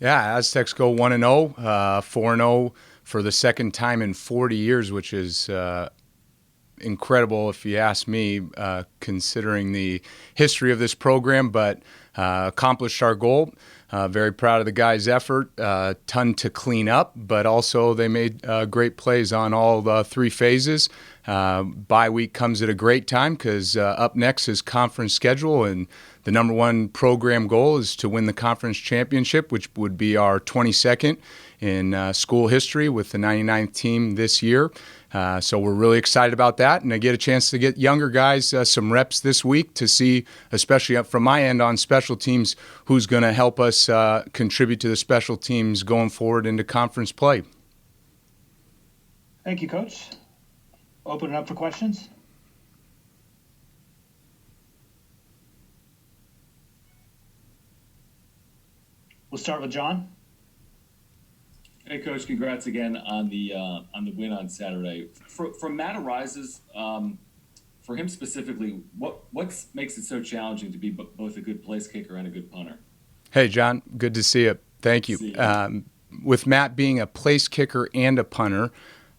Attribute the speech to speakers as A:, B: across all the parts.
A: Yeah, Aztecs go 1-0, 4-0 for the second time in 40 years, which is incredible if you ask me, considering the history of this program, but accomplished our goal. Very proud of the guys' effort. Ton to clean up, but also they made great plays on all the three phases. Bye week comes at a great time because up next is conference schedule, and the number one program goal is to win the conference championship, which would be our 22nd in school history with the 99th team this year. So we're really excited about that, and I get a chance to get younger guys some reps this week to see, especially up from my end on special teams, who's going to help us contribute to the special teams going forward into conference play.
B: Thank you, Coach. Open it up for questions. We'll start with John.
C: Hey, Coach, congrats again on the win on Saturday. For Matt Araiza's, for him specifically, what makes it so challenging to be both a good place kicker and a good punter?
A: Hey, John, good to see you. Thank you. With Matt being a place kicker and a punter,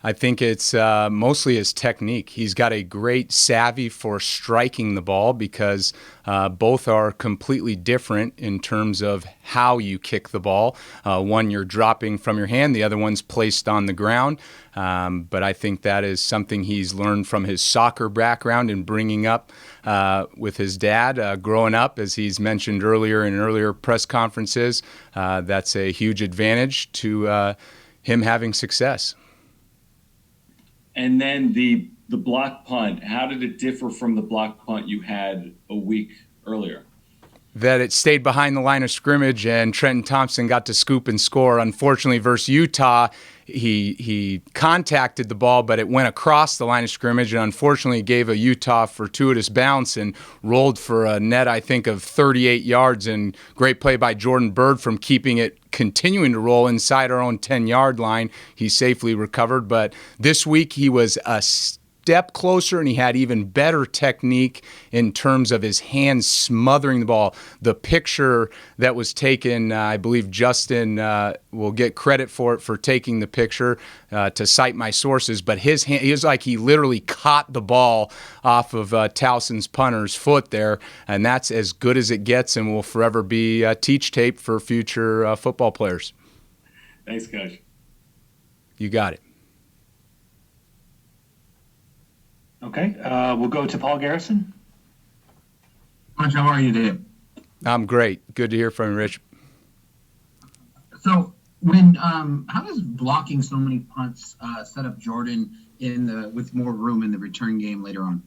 A: I think it's mostly his technique. He's got a great savvy for striking the ball because both are completely different in terms of how you kick the ball. One you're dropping from your hand, the other one's placed on the ground. But I think that is something he's learned from his soccer background and bringing up with his dad. Growing up, as he's mentioned earlier in earlier press conferences, that's a huge advantage to him having success.
C: And then the block punt, how did it differ from the block punt you had a week earlier?
A: That it stayed behind the line of scrimmage and Trenton Thompson got to scoop and score. Unfortunately, versus Utah, he contacted the ball, but it went across the line of scrimmage and unfortunately gave a Utah fortuitous bounce and rolled for a net, I think, of 38 yards. And great play by Jordan Bird from keeping it continuing to roll inside our own 10-yard line. He safely recovered. But this week he was a step closer, and he had even better technique in terms of his hands smothering the ball. The picture that was taken, I believe Justin will get credit for it for taking the picture to cite my sources, but his hand, he was like he literally caught the ball off of TOWSON's punter's foot there, and that's as good as it gets and will forever be teach tape for future football players.
C: Thanks, Coach.
A: You got it.
B: Okay, we'll go to Paul Garrison.
D: Coach, how are you today?
A: I'm great. Good to hear from you, Rich.
D: So, when how does blocking so many punts set up Jordan with more room in the return game later on?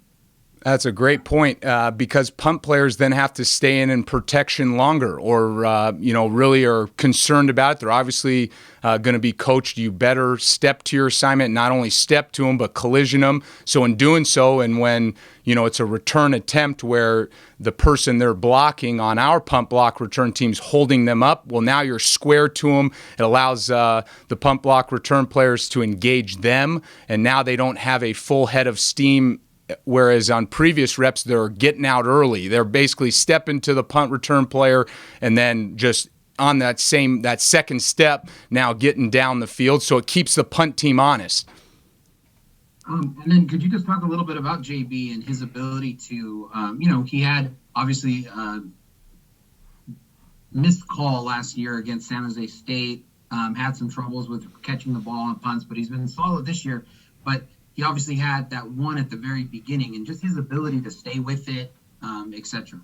A: That's a great point because punt players then have to stay in protection longer or, really are concerned about it. They're obviously going to be coached. You better step to your assignment, not only step to them, but collision them. So in doing so, and when, it's a return attempt where the person they're blocking on our punt block return team's holding them up, well, now you're square to them. It allows the punt block return players to engage them, and now they don't have a full head of steam. Whereas on previous reps, they're getting out early. They're basically stepping to the punt return player and then just on that second step, now getting down the field. So it keeps the punt team honest.
D: And then could you just talk a little bit about JB and his ability to, he had obviously missed call last year against San Jose State, had some troubles with catching the ball on punts, but he's been solid this year. But he obviously had that one at the very beginning and just his ability to stay with it, et cetera.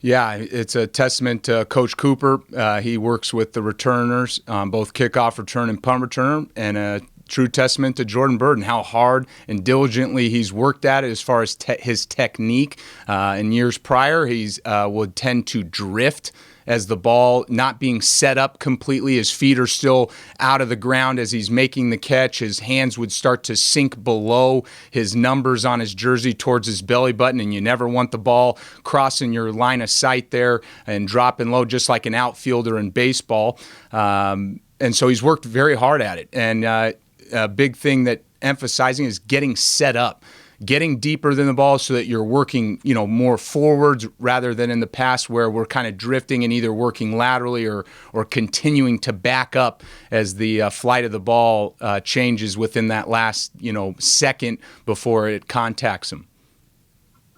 A: Yeah, it's a testament to Coach Cooper. He works with the returners, both kickoff return and punt return, and a true testament to Jordan Bird and how hard and diligently he's worked at it as far as his technique. In years prior, he's would tend to drift as the ball not being set up completely. His feet are still out of the ground as he's making the catch. His hands would start to sink below his numbers on his jersey towards his belly button, and you never want the ball crossing your line of sight there and dropping low just like an outfielder in baseball. And so he's worked very hard at it. And a big thing that emphasizing is getting set up. getting deeper than the ball so that you're working, more forwards rather than in the past where we're kind of drifting and either working laterally or continuing to back up as the flight of the ball changes within that last, second before it contacts them.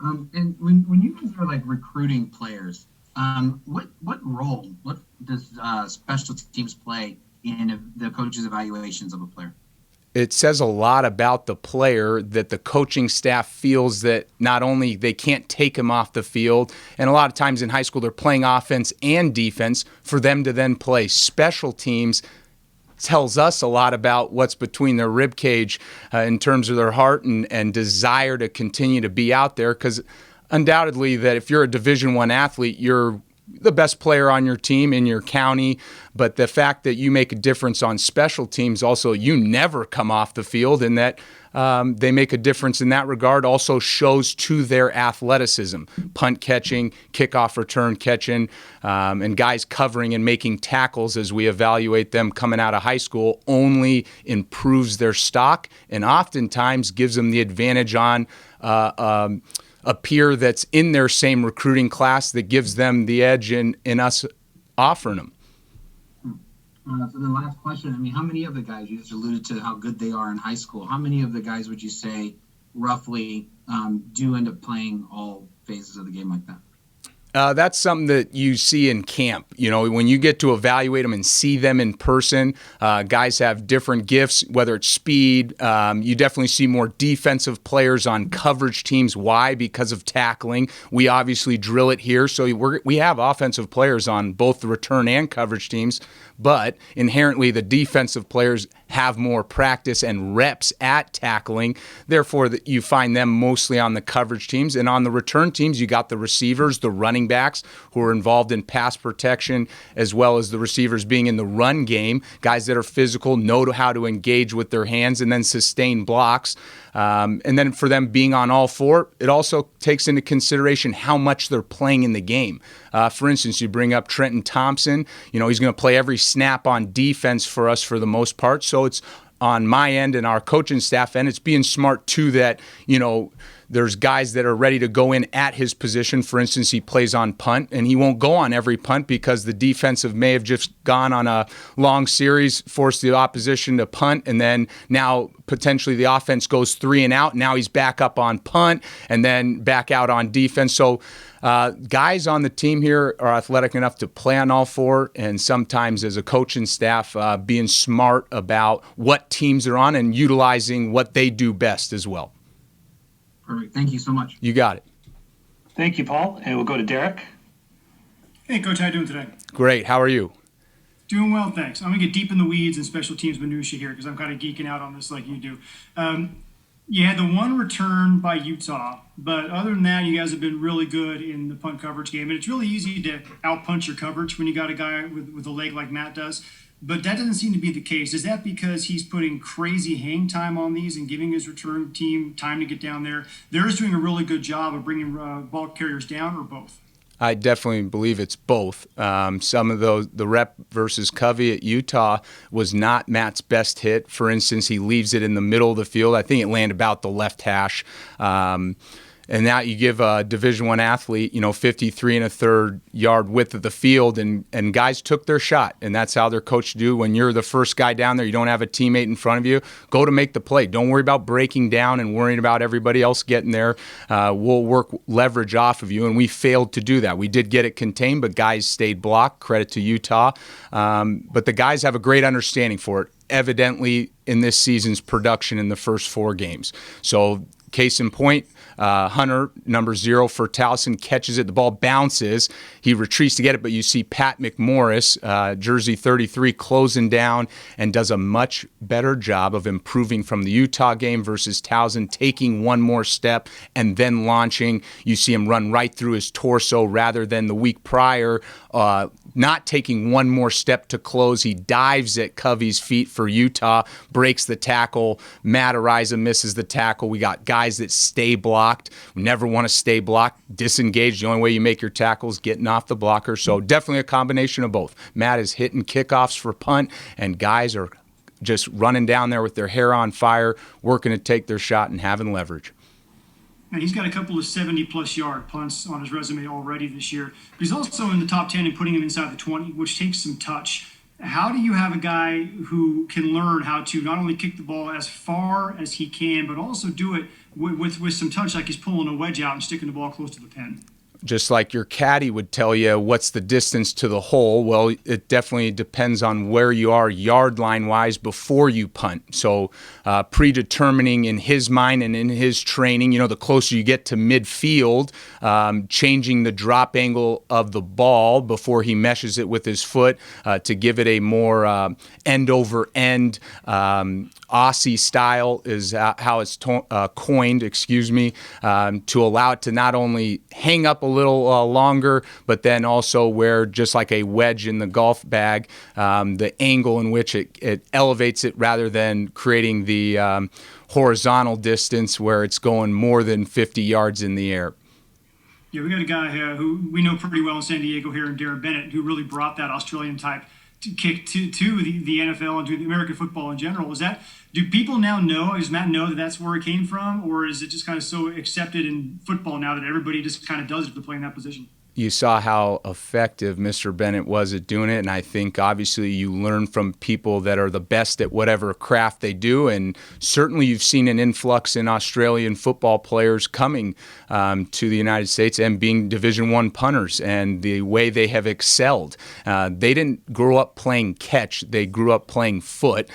D: And when you guys are like recruiting players, what role, what does special teams play in the coach's evaluations of a player?
A: It says a lot about the player that the coaching staff feels that not only they can't take him off the field, and a lot of times in high school they're playing offense and defense, for them to then play special teams tells us a lot about what's between their rib cage in terms of their heart and desire to continue to be out there, because undoubtedly that if you're a Division I athlete, you're the best player on your team in your county, but the fact that you make a difference on special teams, also you never come off the field, and that they make a difference in that regard also shows to their athleticism. Punt catching, kickoff return catching, and guys covering and making tackles as we evaluate them coming out of high school only improves their stock and oftentimes gives them the advantage on a peer that's in their same recruiting class that gives them the edge in us offering them.
D: So the last question, how many of the guys, you just alluded to how good they are in high school, how many of the guys would you say roughly do end up playing all phases of the game like that?
A: That's something that you see in camp. When you get to evaluate them and see them in person, guys have different gifts, whether it's speed. You definitely see more defensive players on coverage teams. Why? Because of tackling. We obviously drill it here, so we have offensive players on both the return and coverage teams, but inherently the defensive players have more practice and reps at tackling. Therefore, you find them mostly on the coverage teams. And on the return teams, you got the receivers, the running backs who are involved in pass protection, as well as the receivers being in the run game, guys that are physical, know how to engage with their hands and then sustain blocks. And then for them being on all four, it also takes into consideration how much they're playing in the game. For instance, you bring up Trenton Thompson. He's going to play every snap on defense for us for the most part. So it's on my end and our coaching staff end, it's being smart too that, there's guys that are ready to go in at his position. For instance, he plays on punt, and he won't go on every punt because the defensive may have just gone on a long series, forced the opposition to punt, and then now potentially the offense goes 3 and out. Now he's back up on punt and then back out on defense. So guys on the team here are athletic enough to play on all four, and sometimes as a coaching staff, being smart about what teams they're on and utilizing what they do best as well.
D: Perfect. Thank you so much.
A: You got it.
B: Thank you, Paul. And we'll go to Derek.
E: Hey, Coach, how you doing today?
A: Great. How are you?
E: Doing well, thanks. I'm going to get deep in the weeds and special teams minutia here because I'm kind of geeking out on this like you do. You had the one return by Utah, but other than that, you guys have been really good in the punt coverage game. And it's really easy to outpunch your coverage when you got a guy with a leg like Matt does. But that doesn't seem to be the case. Is that because he's putting crazy hang time on these and giving his return team time to get down there? They're just doing a really good job of bringing ball carriers down, or both?
A: I definitely believe it's both. Some of the rep versus Covey at Utah was not Matt's best hit. For instance, he leaves it in the middle of the field. I think it landed about the left hash. And now you give a Division I athlete, 53 1/3 yard width of the field, and guys took their shot. And that's how they're coached to do. When you're the first guy down there, you don't have a teammate in front of you, go to make the play. Don't worry about breaking down and worrying about everybody else getting there. We'll work leverage off of you, and we failed to do that. We did get it contained, but guys stayed blocked. Credit to Utah. But the guys have a great understanding for it, evidently in this season's production in the first 4 games. So case in point, Hunter, number 0 for Towson, catches it. The ball bounces. He retreats to get it, but you see Pat McMorris, jersey 33, closing down and does a much better job of improving from the Utah game versus Towson, taking one more step and then launching. You see him run right through his torso rather than the week prior, not taking one more step to close. He dives at Covey's feet for Utah, breaks the tackle. Matt Araiza misses the tackle. We got guys that stay blocked. We never want to stay blocked, disengaged. The only way you make your tackles getting off the blocker. So definitely a combination of both. Matt is hitting kickoffs for punt, and guys are just running down there with their hair on fire, working to take their shot and having leverage.
E: And he's got a couple of 70-plus yard punts on his resume already this year. But he's also in the top 10 and putting him inside the 20, which takes some touch. How do you have a guy who can learn how to not only kick the ball as far as he can, but also do it with some touch, like he's pulling a wedge out and sticking the ball close to the pin?
A: Just like your caddy would tell you what's the distance to the hole, well, it definitely depends on where you are yard line wise before you punt. So predetermining in his mind and in his training, the closer you get to midfield, changing the drop angle of the ball before he meshes it with his foot to give it a more end over end Aussie style is how it's coined, to allow it to not only hang up a little longer, but then also where, just like a wedge in the golf bag, the angle in which it elevates it rather than creating the horizontal distance where it's going more than 50 yards in the air.
E: Yeah, we got a guy who we know pretty well in San Diego here, in Darren Bennett, who really brought that Australian type to kick to the NFL and to the American football in general. Do people now know, does Matt know that that's where it came from, or is it just kind of so accepted in football now that everybody just kind of does it to play in that position?
A: You saw how effective Mr. Bennett was at doing it, and I think obviously you learn from people that are the best at whatever craft they do, and certainly you've seen an influx in Australian football players coming to the United States and being Division I punters, and the way they have excelled. They didn't grow up playing catch, they grew up playing foot,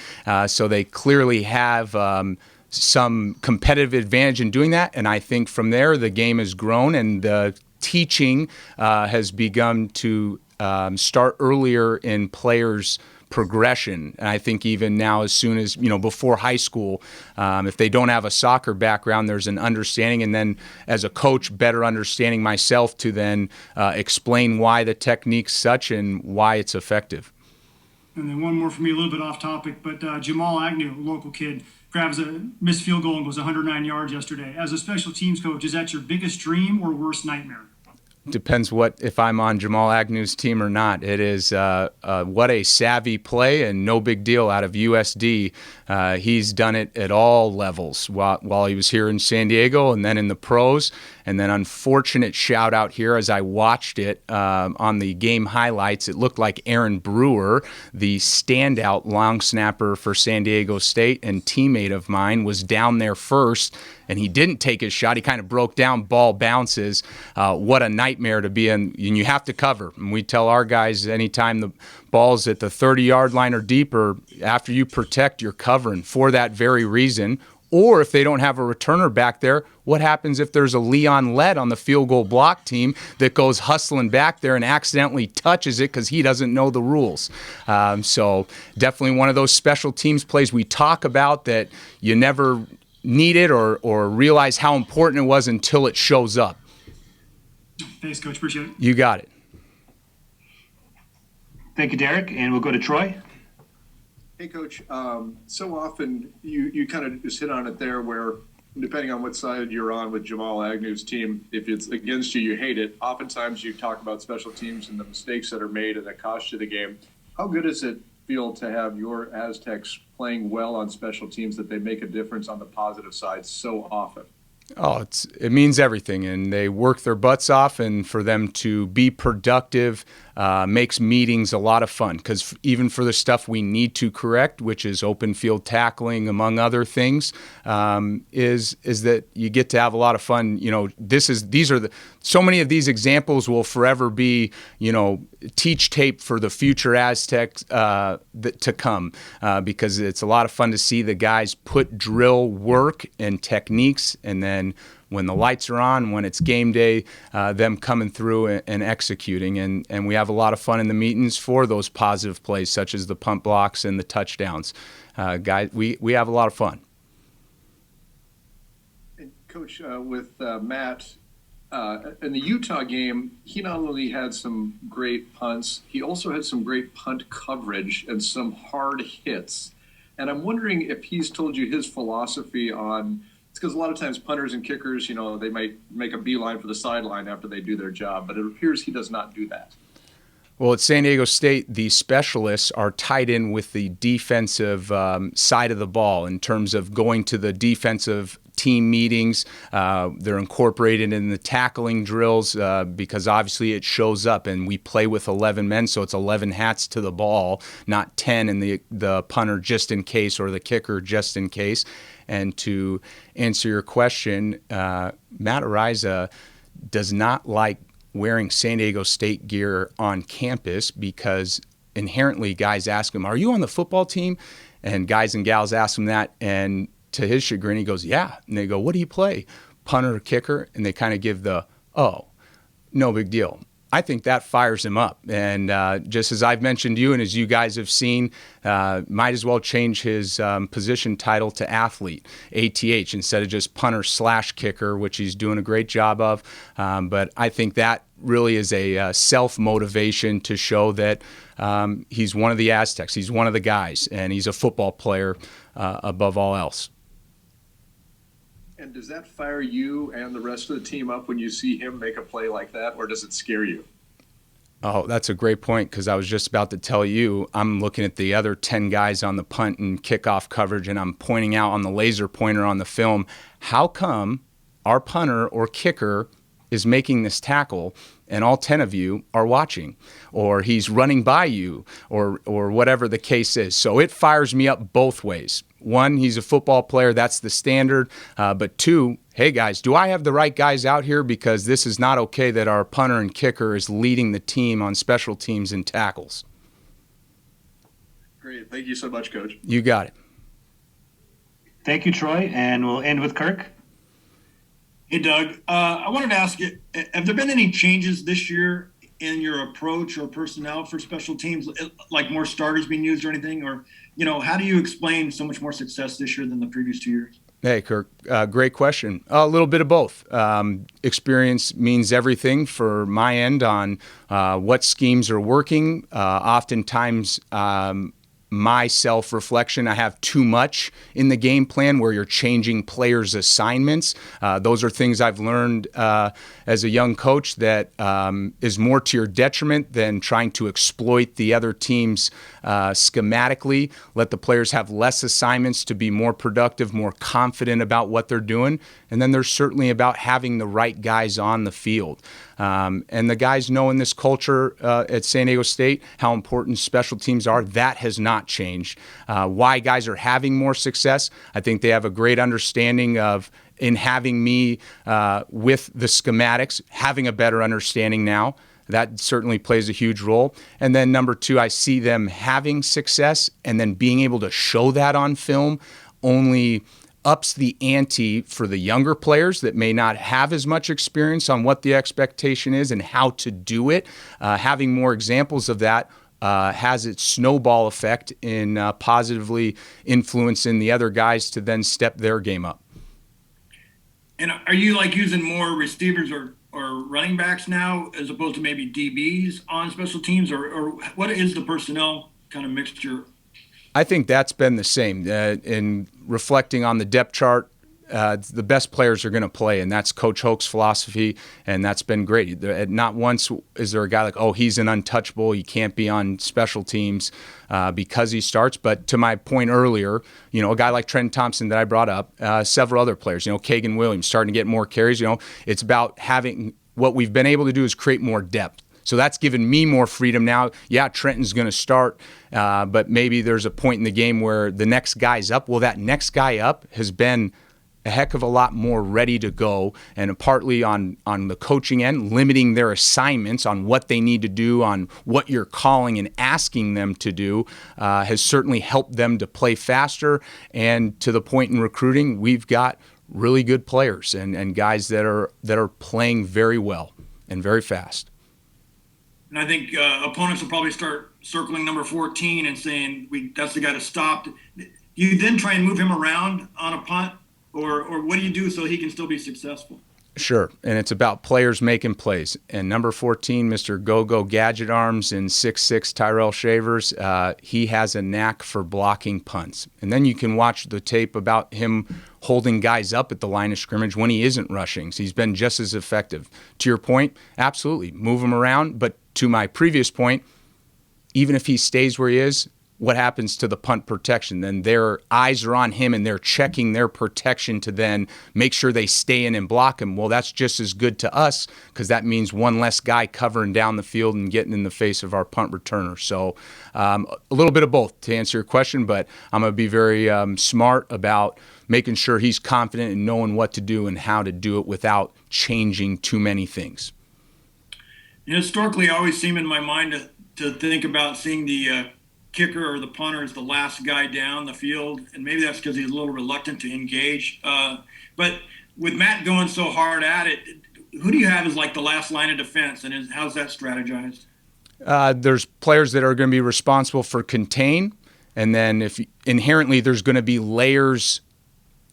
A: so they clearly have some competitive advantage in doing that, and I think from there the game has grown, and the teaching has begun to start earlier in players' progression. And I think even now, as soon as, before high school, if they don't have a soccer background, there's an understanding. And then as a coach, better understanding myself to then explain why the technique's such and why it's effective.
E: And then one more for me, a little bit off topic, but Jamal Agnew, a local kid, grabs a missed field goal and goes 109 yards yesterday. As a special teams coach, is that your biggest dream or worst nightmare?
A: Depends if I'm on Jamal Agnew's team or not. It is what a savvy play, and no big deal out of USD. He's done it at all levels while he was here in San Diego and then in the pros. And then unfortunate shout out here as I watched it on the game highlights. It looked like Aaron Brewer, the standout long snapper for San Diego State and teammate of mine, was down there first, and he didn't take his shot. He kind of broke down, ball bounces. What a nightmare to be in. And you have to cover. And we tell our guys anytime the ball's at the 30-yard line or deeper, after you protect, you're covering for that very reason. Or if they don't have a returner back there, what happens if there's a Leon Lett on the field goal block team that goes hustling back there and accidentally touches it because he doesn't know the rules? So definitely one of those special teams plays we talk about that you never need it or realize how important it was until it shows up.
E: Thanks, Coach. Appreciate it.
A: You got it.
B: Thank you, Derek. And we'll go to Troy.
F: Hey, Coach. So often you kind of just hit on it there where, depending on what side you're on with Jamal Agnew's team, if it's against you, you hate it. Oftentimes you talk about special teams and the mistakes that are made and that cost you the game. How good does it feel to have your Aztecs playing well on special teams, that they make a difference on the positive side so often?
A: Oh, it means everything, and they work their butts off, and for them to be productive makes meetings a lot of fun, because even for the stuff we need to correct, which is open field tackling, among other things, is that you get to have a lot of fun. So many of these examples will forever be, teach tape for the future Aztecs to come, because it's a lot of fun to see the guys put drill work and techniques, and then when the lights are on, when it's game day, them coming through and executing. And we have a lot of fun in the meetings for those positive plays, such as the punt blocks and the touchdowns. Guys, we have a lot of fun.
F: And Coach, with Matt, in the Utah game, he not only had some great punts, he also had some great punt coverage and some hard hits. And I'm wondering if he's told you his philosophy on, it's because a lot of times punters and kickers, they might make a beeline for the sideline after they do their job, but it appears he does not do that.
A: Well, at San Diego State, the specialists are tied in with the defensive side of the ball in terms of going to the defensive team meetings. They're incorporated in the tackling drills because obviously it shows up, and we play with 11 men, so it's 11 hats to the ball, not 10 and the punter just in case or the kicker just in case. And to answer your question, Matt Araiza does not like wearing San Diego State gear on campus because inherently guys ask him, "Are you on the football team?" And guys and gals ask him that, and to his chagrin, he goes, "Yeah." And they go, "What do you play? Punter or kicker?" And they kind of give the, "Oh, no big deal." I think that fires him up. And just as I've mentioned to you and as you guys have seen, might as well change his position title to athlete, ATH, instead of just punter/kicker, which he's doing a great job of. But I think that really is a self-motivation to show that he's one of the Aztecs, he's one of the guys, and he's a football player above all else.
F: And does that fire you and the rest of the team up when you see him make a play like that, or does it scare you?
A: Oh, that's a great point, because I was just about to tell you, I'm looking at the other 10 guys on the punt and kickoff coverage, and I'm pointing out on the laser pointer on the film, how come our punter or kicker is making this tackle and all 10 of you are watching, or he's running by you, or whatever the case is. So it fires me up both ways. One, he's a football player. That's the standard. But two, hey, guys, do I have the right guys out here? Because this is not okay that our punter and kicker is leading the team on special teams and tackles.
F: Great. Thank you so much, Coach.
A: You got it.
B: Thank you, Troy. And we'll end with Kirk.
G: Hey, Doug. I wanted to ask you, have there been any changes this year in your approach or personnel for special teams, like more starters being used or anything? Or, how do you explain so much more success this year than the previous 2 years?
A: Hey, Kirk, great question. A little bit of both. Experience means everything for my end on what schemes are working. Oftentimes, my self-reflection, I have too much in the game plan where you're changing players' assignments. Those are things I've learned as a young coach that is more to your detriment than trying to exploit the other teams schematically. Let the players have less assignments to be more productive, more confident about what they're doing. And then there's certainly about having the right guys on the field. And the guys know in this culture at San Diego State how important special teams are. That has not changed. Why guys are having more success, I think they have a great understanding of, in having me with the schematics, having a better understanding now. That certainly plays a huge role. And then number two, I see them having success and then being able to show that on film only ups the ante for the younger players that may not have as much experience on what the expectation is and how to do it. Having more examples of that has its snowball effect in positively influencing the other guys to then step their game up.
G: And are you using more receivers or running backs now as opposed to maybe DBs on special teams, or what is the personnel kind of mixture?
A: I think that's been the same. In reflecting on the depth chart, the best players are going to play, and that's Coach Hoke's philosophy, and that's been great. Not once is there a guy like, oh, he's an untouchable, he can't be on special teams because he starts. But to my point earlier, a guy like Trenton Thompson that I brought up, several other players, Kagan Williams starting to get more carries. It's about having, what we've been able to do is create more depth. So that's given me more freedom now. Yeah, Trenton's going to start, but maybe there's a point in the game where the next guy's up. Well, that next guy up has been a heck of a lot more ready to go, and partly on the coaching end, limiting their assignments on what they need to do, on what you're calling and asking them to do, has certainly helped them to play faster. And to the point in recruiting, we've got really good players and guys that are playing very well and very fast.
G: And I think opponents will probably start circling number 14 and saying, that's the guy to stop. You then try and move him around on a punt, or what do you do so he can still be successful?
A: Sure, and it's about players making plays. And number 14, Mr. Go-Go Gadget Arms, and 6'6" Tyrell Shavers, he has a knack for blocking punts. And then you can watch the tape about him holding guys up at the line of scrimmage when he isn't rushing. So he's been just as effective. To your point, absolutely, move him around. But to my previous point, even if he stays where he is, what happens to the punt protection? Then their eyes are on him and they're checking their protection to then make sure they stay in and block him. Well, that's just as good to us because that means one less guy covering down the field and getting in the face of our punt returner. So a little bit of both to answer your question, but I'm going to be very smart about making sure he's confident in knowing what to do and how to do it without changing too many things.
G: Historically, I always seem in my mind to think about seeing the kicker or the punter as the last guy down the field, and maybe that's because he's a little reluctant to engage. But with Matt going so hard at it, who do you have as like the last line of defense, and how's that strategized?
A: There's players that are going to be responsible for contain, and then if inherently there's going to be layers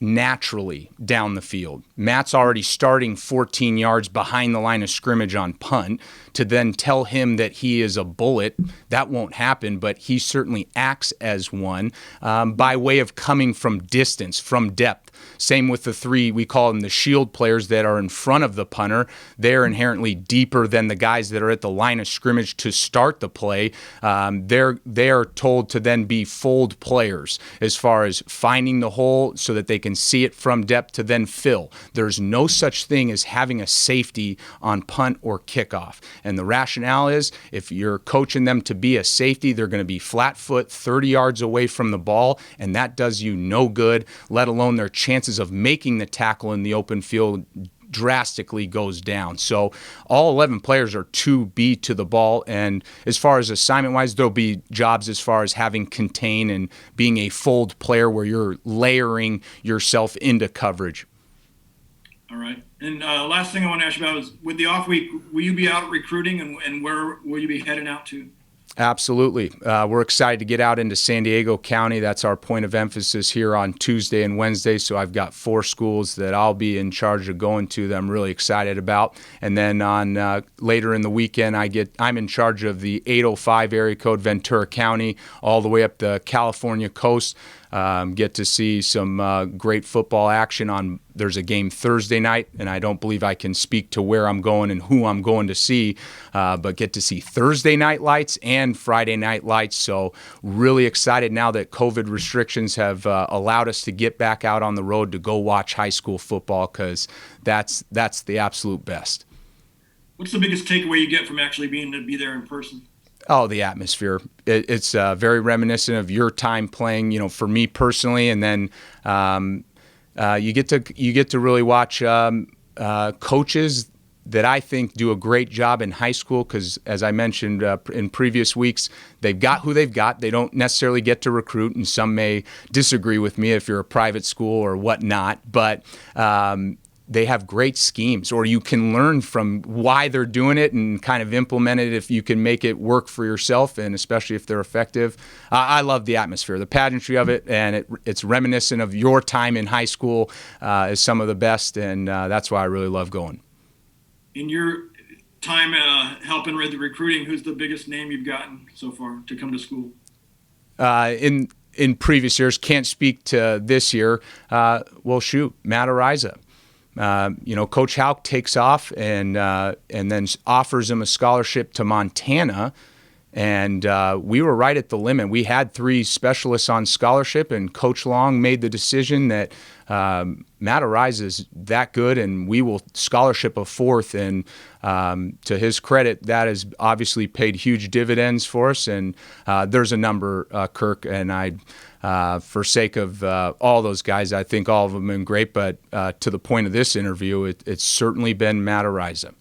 A: naturally down the field. Matt's already starting 14 yards behind the line of scrimmage on punt. To then tell him that he is a bullet, that won't happen, but he certainly acts as one by way of coming from distance, from depth. Same with the three, we call them the shield players that are in front of the punter. They're inherently deeper than the guys that are at the line of scrimmage to start the play. They are told to then be fold players as far as finding the hole so that they can see it from depth to then fill. There's no such thing as having a safety on punt or kickoff. And the rationale is if you're coaching them to be a safety, they're going to be flat foot 30 yards away from the ball, and that does you no good, let alone their chances of making the tackle in the open field drastically goes down. So all 11 players are to be to the ball, and as far as assignment-wise, there'll be jobs as far as having contain and being a fold player where you're layering yourself into coverage.
G: All right. And last thing I want to ask you about is, with the off week, will you be out recruiting, and where will you be heading out to?
A: Absolutely. We're excited to get out into San Diego County. That's our point of emphasis here on Tuesday and Wednesday. So I've got 4 schools that I'll be in charge of going to that I'm really excited about. And then on later in the weekend, I'm in charge of the 805 area code, Ventura County, all the way up the California coast. Get to see some great football action. There's a game Thursday night, and I don't believe I can speak to where I'm going and who I'm going to see, but get to see Thursday night lights and Friday night lights. So really excited now that COVID restrictions have allowed us to get back out on the road to go watch high school football, because that's the absolute best.
G: What's the biggest takeaway you get from actually being to be there in person?
A: Oh, the atmosphere. It's very reminiscent of your time playing, for me personally. And then you get to really watch coaches that I think do a great job in high school because, as I mentioned in previous weeks, they've got who they've got. They don't necessarily get to recruit, and some may disagree with me if you're a private school or whatnot. But they have great schemes, or you can learn from why they're doing it and kind of implement it if you can make it work for yourself, and especially if they're effective. I love the atmosphere, the pageantry of it, and it's reminiscent of your time in high school is some of the best, and that's why I really love going.
G: In your time helping with the recruiting, who's the biggest name you've gotten so far to come to school? In previous years, can't speak to this year. Matt Araiza. Coach Houck takes off and then offers him a scholarship to Montana, and we were right at the limit. We had 3 specialists on scholarship, and Coach Long made the decision that Matt Araiza is that good, and we will scholarship a 4th. And to his credit, that has obviously paid huge dividends for us. And there's a number, Kirk, and for sake of all those guys, I think all of them have been great. But to the point of this interview, it's certainly been Matt Araiza.